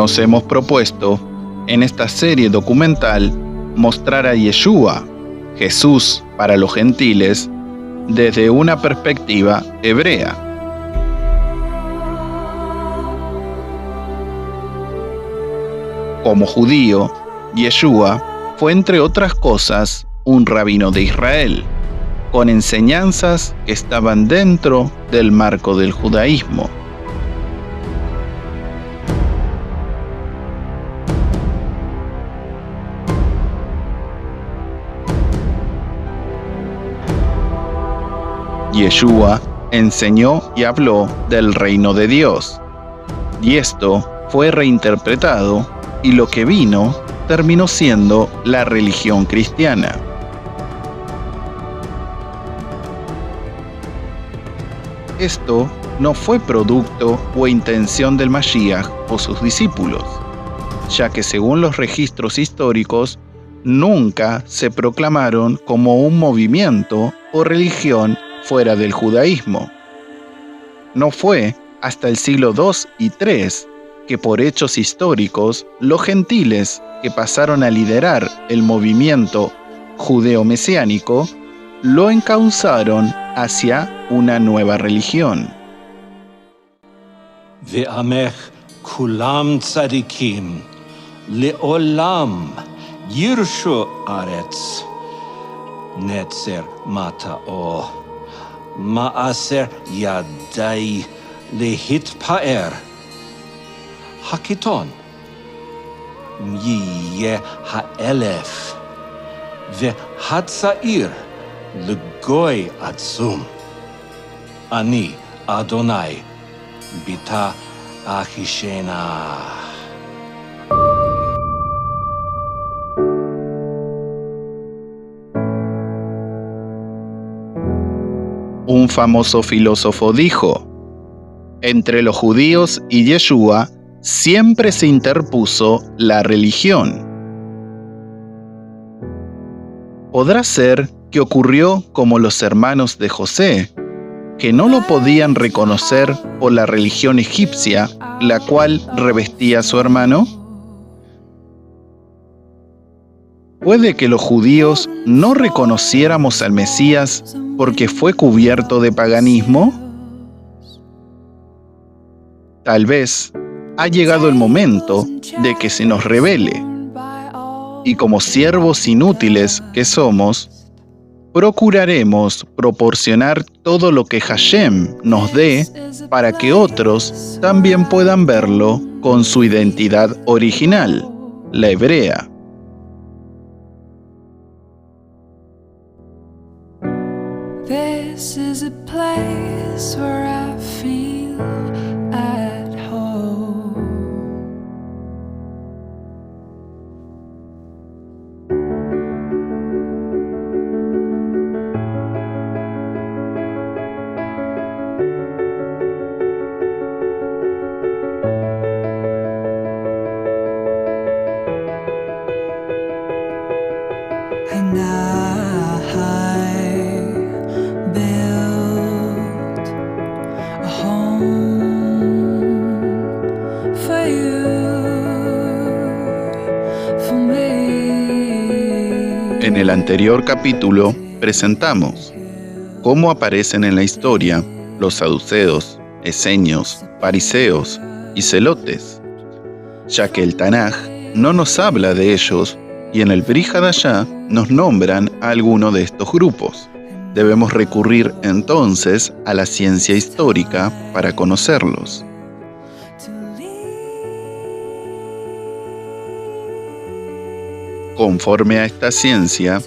Nos hemos propuesto, en esta serie documental, mostrar a Yeshua, Jesús para los gentiles, desde una perspectiva hebrea. Como judío, Yeshua fue, entre otras cosas, un rabino de Israel, con enseñanzas que estaban dentro del marco del judaísmo. Yeshua enseñó y habló del reino de Dios, y esto fue reinterpretado, y lo que vino terminó siendo la religión cristiana. Esto no fue producto o intención del Mashiach o sus discípulos, ya que según los registros históricos, nunca se proclamaron como un movimiento o religión fuera del judaísmo. No fue hasta el siglo II y III que por hechos históricos los gentiles que pasaron a liderar el movimiento judeo-mesiánico lo encauzaron hacia una nueva religión. Ve'amech kulam tzadikim leolam yirshu aretz netzer matao maaser yadai lehitpaer hakiton miye ha'elef ve'hatzair L'goy atzum. Ani Adonai Bita Achishena. Un famoso filósofo dijo: entre los judíos y Yeshua siempre se interpuso la religión. ¿Podrá ser que ocurrió como los hermanos de José, que no lo podían reconocer por la religión egipcia, la cual revestía a su hermano? ¿Puede que los judíos no reconociéramos al Mesías porque fue cubierto de paganismo? Tal vez ha llegado el momento de que se nos revele, y como siervos inútiles que somos, procuraremos proporcionar todo lo que Hashem nos dé para que otros también puedan verlo con su identidad original, la hebrea. This is a place where I feel at home. And I built a home for you, for me. En el anterior capítulo presentamos cómo aparecen en la historia los saduceos, esenios, fariseos y celotes, ya que el Tanaj no nos habla de ellos y en el Brit Hadashah nos nombran a alguno de estos grupos. Debemos recurrir entonces a la ciencia histórica para conocerlos. Conforme a esta ciencia,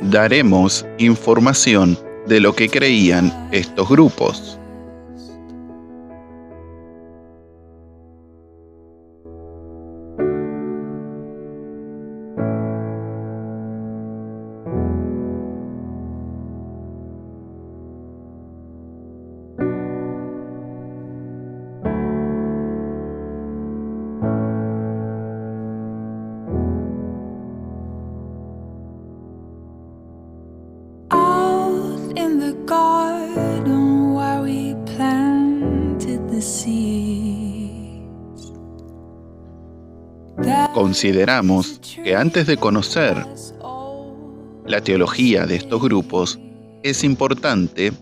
daremos información de lo que creían estos grupos. Out in the garden where we Consideramos que antes de conocer la teología de estos grupos, es importante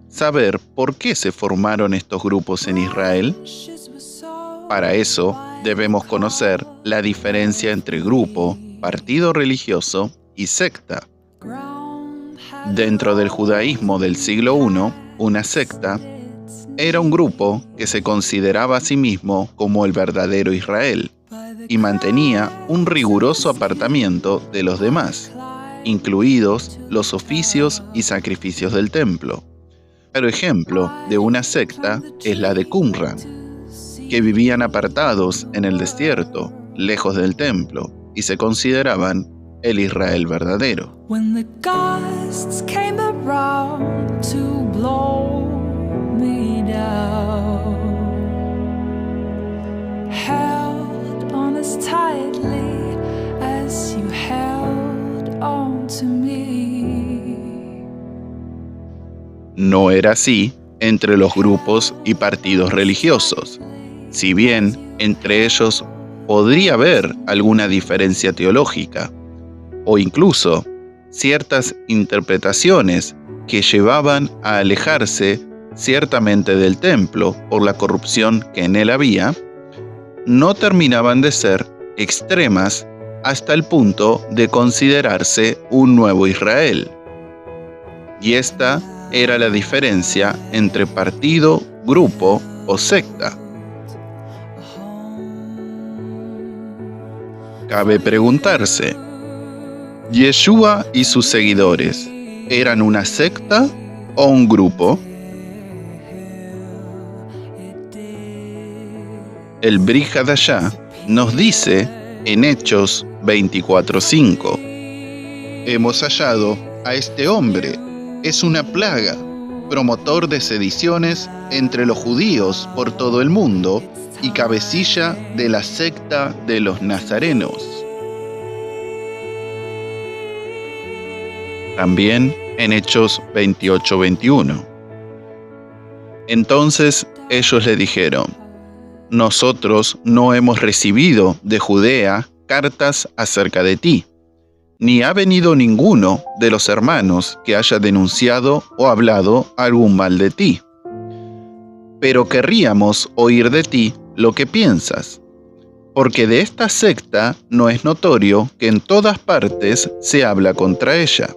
saber por qué se formaron estos grupos en Israel. Para eso, debemos conocer la diferencia entre grupo, partido religioso y secta. Dentro del judaísmo del siglo I, una secta era un grupo que se consideraba a sí mismo como el verdadero Israel y mantenía un riguroso apartamiento de los demás, incluidos los oficios y sacrificios del templo. Claro ejemplo de una secta es la de Qumran, que vivían apartados en el desierto, lejos del templo, y se consideraban el Israel verdadero. When the gusts came around to blow me down, held on as tightly as you held on to me. No era así entre los grupos y partidos religiosos. Si bien entre ellos podría haber alguna diferencia teológica, o incluso ciertas interpretaciones que llevaban a alejarse ciertamente del templo por la corrupción que en él había, no terminaban de ser extremas hasta el punto de considerarse un nuevo Israel. Y esta era la diferencia entre partido, grupo o secta. Cabe preguntarse, ¿Yeshua y sus seguidores eran una secta o un grupo? El Brit Hadashah nos dice en Hechos 24:5: hemos hallado a este hombre, es una plaga, promotor de sediciones entre los judíos por todo el mundo y cabecilla de la secta de los nazarenos. También en Hechos 28:21. Entonces ellos le dijeron: nosotros no hemos recibido de Judea cartas acerca de ti, ni ha venido ninguno de los hermanos que haya denunciado o hablado algún mal de ti. Pero querríamos oír de ti lo que piensas, porque de esta secta no es notorio que en todas partes se habla contra ella.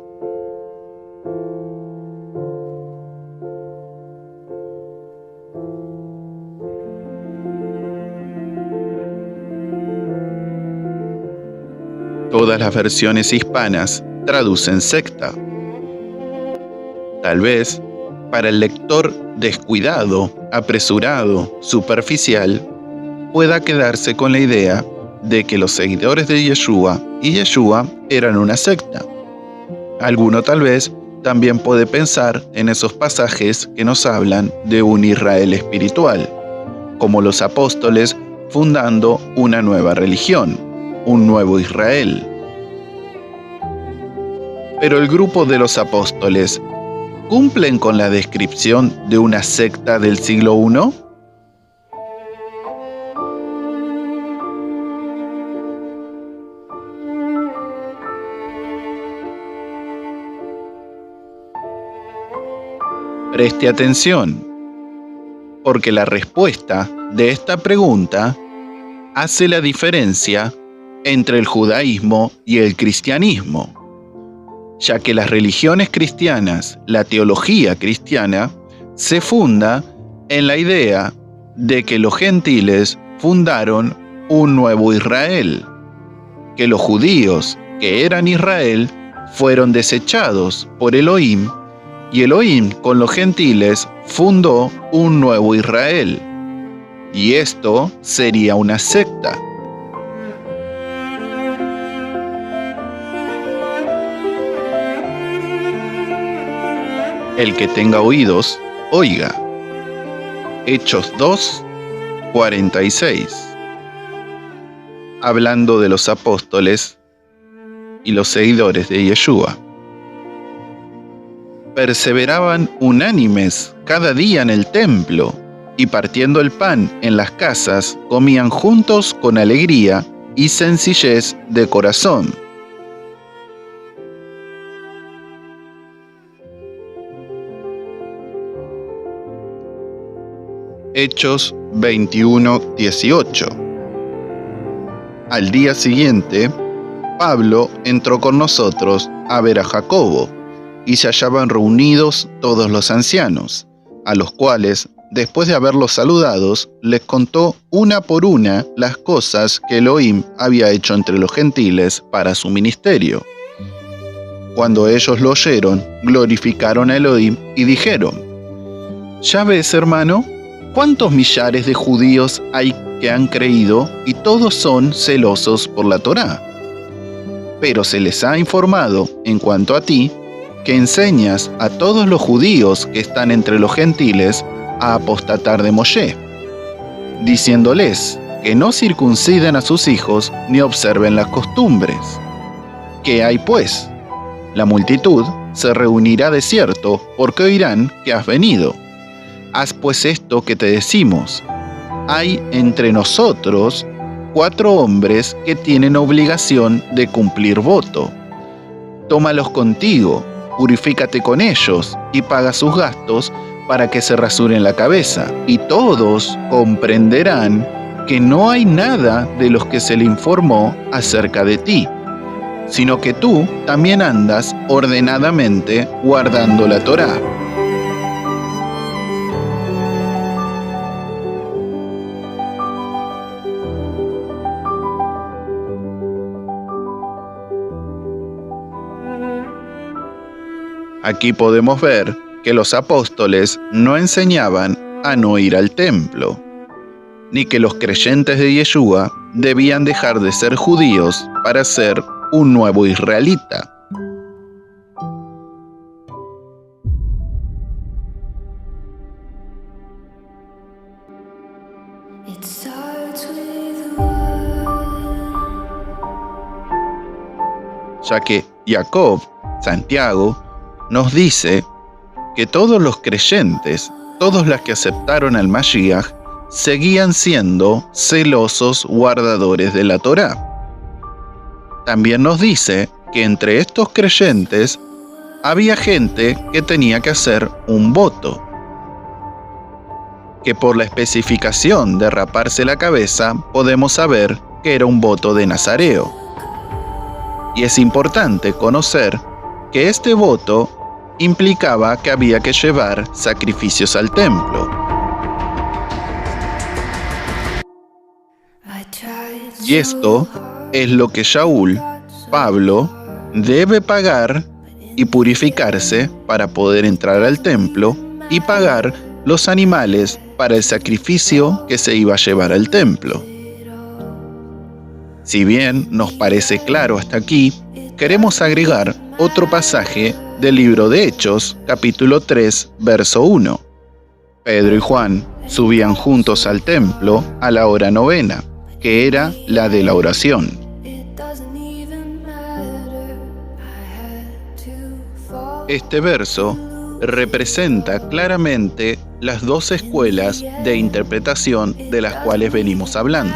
Todas las versiones hispanas traducen secta. Tal vez, para el lector descuidado, apresurado, superficial, pueda quedarse con la idea de que los seguidores de Yeshua y Yeshua eran una secta. Alguno tal vez también puede pensar en esos pasajes que nos hablan de un Israel espiritual, como los apóstoles fundando una nueva religión, un nuevo Israel. Pero el grupo de los apóstoles, ¿cumplen con la descripción de una secta del siglo I? Preste atención, porque la respuesta de esta pregunta hace la diferencia entre el judaísmo y el cristianismo, ya que las religiones cristianas, la teología cristiana, se funda en la idea de que los gentiles fundaron un nuevo Israel, que los judíos, que eran Israel, fueron desechados por Elohim, y Elohim con los gentiles fundó un nuevo Israel, y esto sería una secta. El que tenga oídos, oiga. Hechos 2:46. Hablando de los apóstoles y los seguidores de Yeshua. Perseveraban unánimes cada día en el templo, y partiendo el pan en las casas, comían juntos con alegría y sencillez de corazón. Hechos 21:18. Al día siguiente, Pablo entró con nosotros a ver a Jacobo, y se hallaban reunidos todos los ancianos, a los cuales, después de haberlos saludados, les contó una por una las cosas que Elohim había hecho entre los gentiles para su ministerio. Cuando ellos lo oyeron, glorificaron a Elohim y dijeron: «Ya ves, hermano, ¿cuántos millares de judíos hay que han creído y todos son celosos por la Torá? Pero se les ha informado, en cuanto a ti, que enseñas a todos los judíos que están entre los gentiles a apostatar de Moshe, diciéndoles que no circunciden a sus hijos ni observen las costumbres. ¿Qué hay pues? La multitud se reunirá de cierto, porque oirán que has venido. Haz pues esto que te decimos. Hay entre nosotros 4 hombres que tienen obligación de cumplir voto. Tómalos contigo, purifícate con ellos y paga sus gastos para que se rasuren la cabeza, y todos comprenderán que no hay nada de los que se le informó acerca de ti, sino que tú también andas ordenadamente guardando la Torá». Aquí podemos ver que los apóstoles no enseñaban a no ir al templo, ni que los creyentes de Yeshua debían dejar de ser judíos para ser un nuevo israelita. Ya que Jacob, Santiago, nos dice que todos los creyentes, todos los que aceptaron al Mashiach, seguían siendo celosos guardadores de la Torá. También nos dice que entre estos creyentes había gente que tenía que hacer un voto, que por la especificación de raparse la cabeza podemos saber que era un voto de nazareo. Y es importante conocer que este voto implicaba que había que llevar sacrificios al templo. Y esto es lo que Shaul, Pablo, debe pagar y purificarse para poder entrar al templo y pagar los animales para el sacrificio que se iba a llevar al templo. Si bien nos parece claro hasta aquí, queremos agregar otro pasaje del libro de Hechos, capítulo 3, verso 1. Pedro y Juan subían juntos al templo a la hora 9, que era la de la oración. Este verso representa claramente las 2 escuelas de interpretación de las cuales venimos hablando.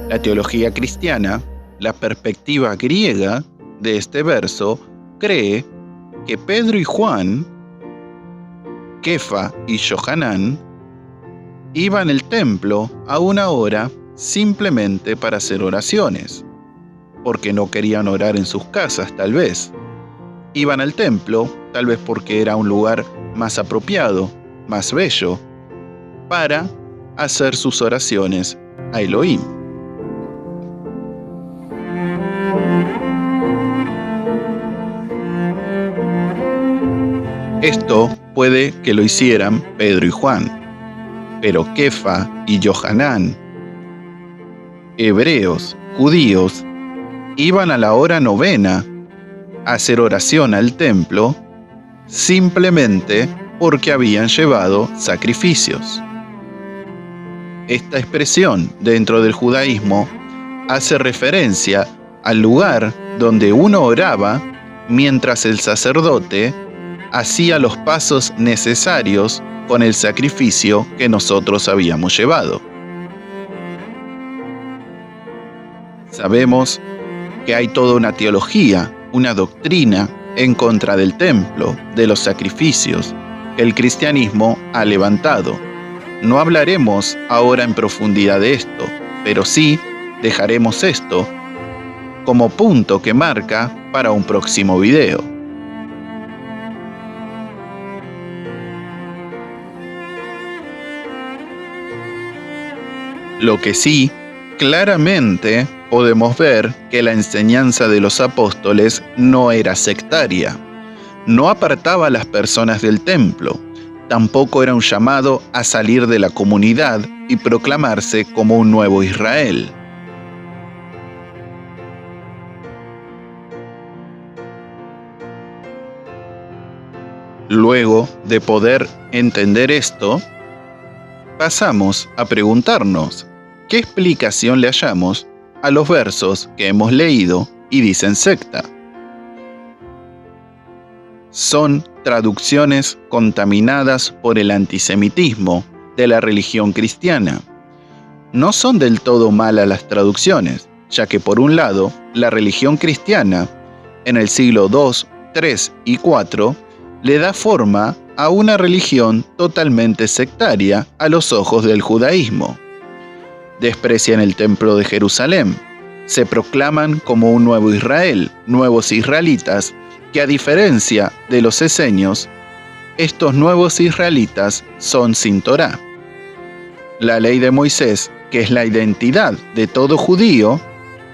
La teología cristiana, la perspectiva griega de este verso, cree que Pedro y Juan, Kefa y Yohanan, iban al templo a una hora simplemente para hacer oraciones, porque no querían orar en sus casas tal vez. Iban al templo, tal vez porque era un lugar más apropiado, más bello, para hacer sus oraciones a Elohim. Esto puede que lo hicieran Pedro y Juan, pero Kefa y Yohanan, hebreos, judíos, iban a la hora 9 a hacer oración al templo simplemente porque habían llevado sacrificios. Esta expresión dentro del judaísmo hace referencia al lugar donde uno oraba mientras el sacerdote hacía los pasos necesarios con el sacrificio que nosotros habíamos llevado. Sabemos que hay toda una teología, una doctrina en contra del templo, de los sacrificios, que el cristianismo ha levantado. No hablaremos ahora en profundidad de esto, pero sí dejaremos esto como punto que marca para un próximo video. Lo que sí, claramente podemos ver que la enseñanza de los apóstoles no era sectaria. No apartaba a las personas del templo. Tampoco era un llamado a salir de la comunidad y proclamarse como un nuevo Israel. Luego de poder entender esto, pasamos a preguntarnos qué explicación le hallamos a los versos que hemos leído y dicen secta. Son traducciones contaminadas por el antisemitismo de la religión cristiana. No son del todo malas las traducciones, ya que por un lado, la religión cristiana, en el siglo II, III y IV, le da forma a una religión totalmente sectaria a los ojos del judaísmo. Desprecian el templo de Jerusalén, se proclaman como un nuevo Israel, nuevos israelitas, que a diferencia de los esenios, estos nuevos israelitas son sin Torá. La ley de Moisés, que es la identidad de todo judío,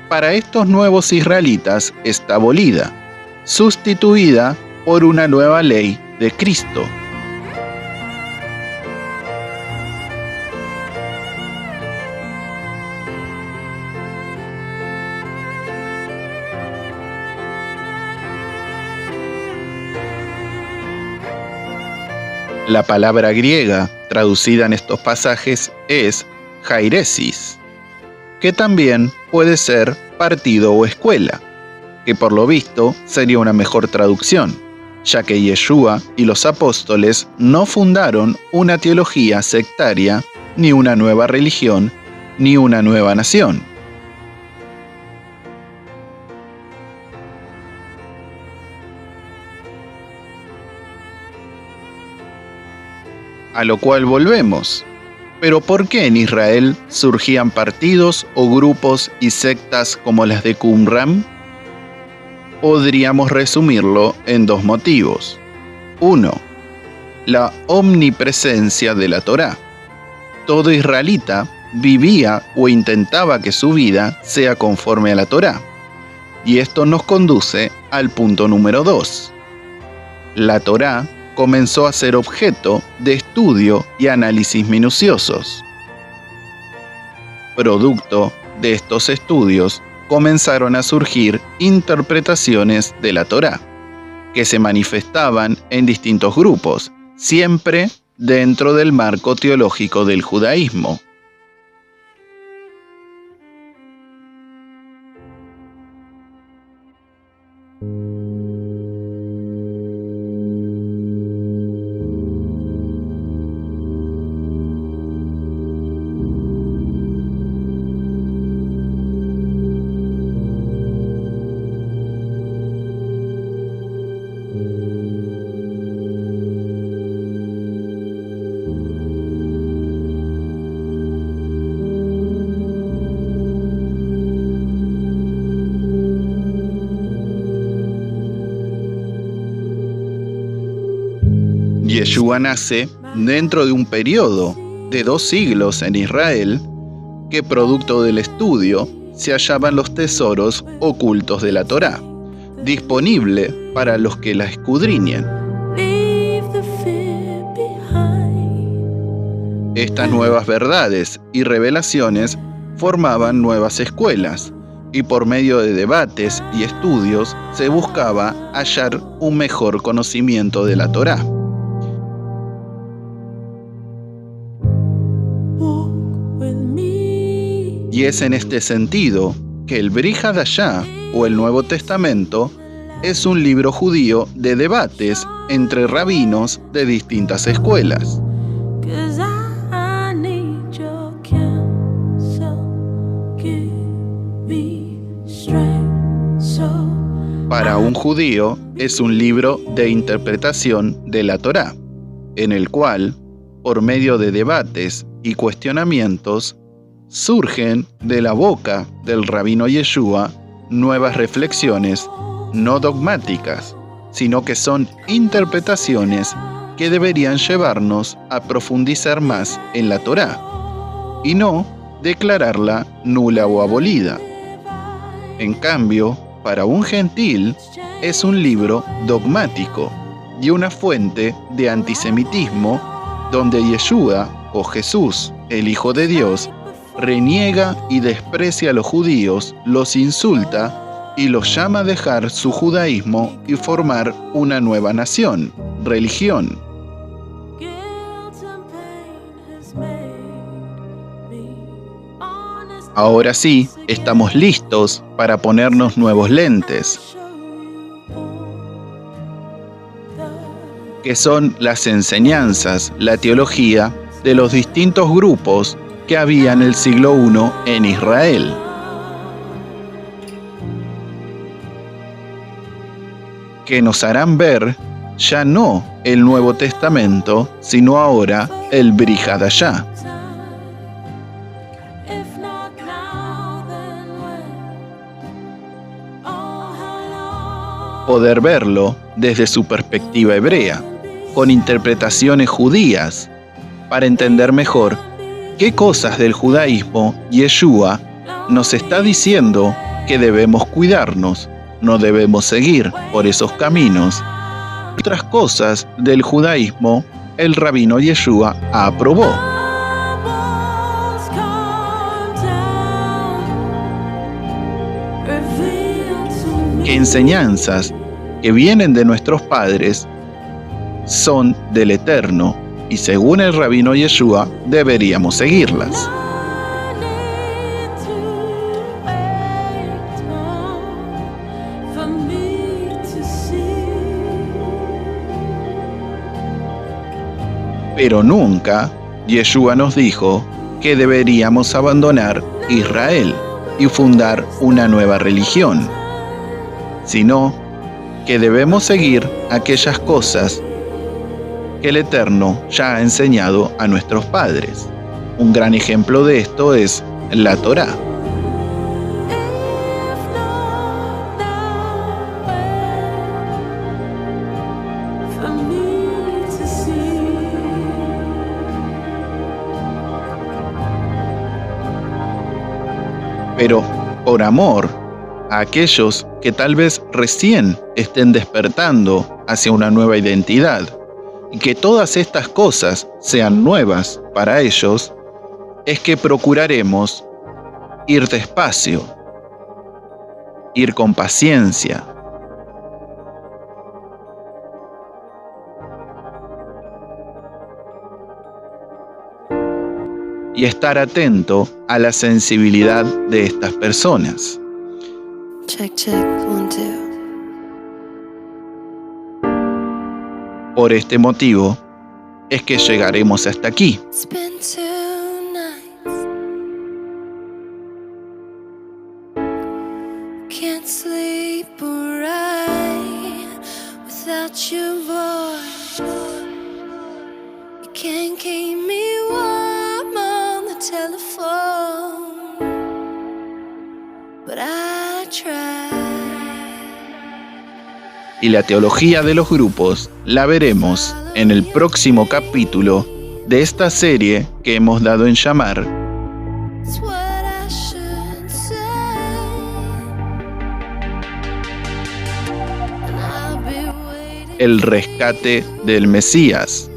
para estos nuevos israelitas está abolida, sustituida por una nueva ley de Cristo. La palabra griega traducida en estos pasajes es jairesis, que también puede ser partido o escuela, que por lo visto sería una mejor traducción, ya que Yeshua y los apóstoles no fundaron una teología sectaria, ni una nueva religión, ni una nueva nación. A lo cual volvemos. Pero ¿por qué en Israel surgían partidos o grupos y sectas como las de Qumran? Podríamos resumirlo en dos motivos. 1. La omnipresencia de la Torá. Todo israelita vivía o intentaba que su vida sea conforme a la Torá. Y esto nos conduce al punto número 2. La Torá comenzó a ser objeto de estudio y análisis minuciosos. Producto de estos estudios, comenzaron a surgir interpretaciones de la Torá, que se manifestaban en distintos grupos, siempre dentro del marco teológico del judaísmo. Yeshua nace dentro de un periodo de 2 siglos en Israel, que producto del estudio se hallaban los tesoros ocultos de la Torá, disponible para los que la escudriñen. Estas nuevas verdades y revelaciones formaban nuevas escuelas, y por medio de debates y estudios se buscaba hallar un mejor conocimiento de la Torá. Y es en este sentido que el Brit Hadashah, o el Nuevo Testamento, es un libro judío de debates entre rabinos de distintas escuelas. Me Para un judío es un libro de interpretación de la Torá, en el cual, por medio de debates y cuestionamientos, surgen de la boca del rabino Yeshua nuevas reflexiones no dogmáticas, sino que son interpretaciones que deberían llevarnos a profundizar más en la Torá, y no declararla nula o abolida. En cambio, para un gentil es un libro dogmático y una fuente de antisemitismo donde Yeshua, o Jesús, el Hijo de Dios, reniega y desprecia a los judíos, los insulta y los llama a dejar su judaísmo y formar una nueva nación, religión. Ahora sí, estamos listos para ponernos nuevos lentes, que son las enseñanzas, la teología de los distintos grupos que había en el siglo I en Israel. Que nos harán ver ya no el Nuevo Testamento, sino ahora el Brit Hadashah. Poder verlo desde su perspectiva hebrea, con interpretaciones judías, para entender mejor qué cosas del judaísmo Yeshua nos está diciendo que debemos cuidarnos, no debemos seguir por esos caminos. Otras cosas del judaísmo el rabino Yeshua aprobó. ¿Qué enseñanzas que vienen de nuestros padres son del Eterno y según el rabino Yeshua deberíamos seguirlas? Pero nunca Yeshua nos dijo que deberíamos abandonar Israel y fundar una nueva religión, sino que debemos seguir aquellas cosas que el Eterno ya ha enseñado a nuestros padres. Un gran ejemplo de esto es la Torá. Pero por amor a aquellos que tal vez recién estén despertando hacia una nueva identidad y que todas estas cosas sean nuevas para ellos, es que procuraremos ir despacio, ir con paciencia, y estar atento a la sensibilidad de estas personas. Check, check, 1, 2. Por este motivo es que llegaremos hasta aquí. It's been 2 nights. Can't sleep right without your voice. You can't keep me warm on the telephone, but I try. Y la teología de los grupos la veremos en el próximo capítulo de esta serie que hemos dado en llamar It's what I should say, and I'll be waiting. El rescate del Mesías.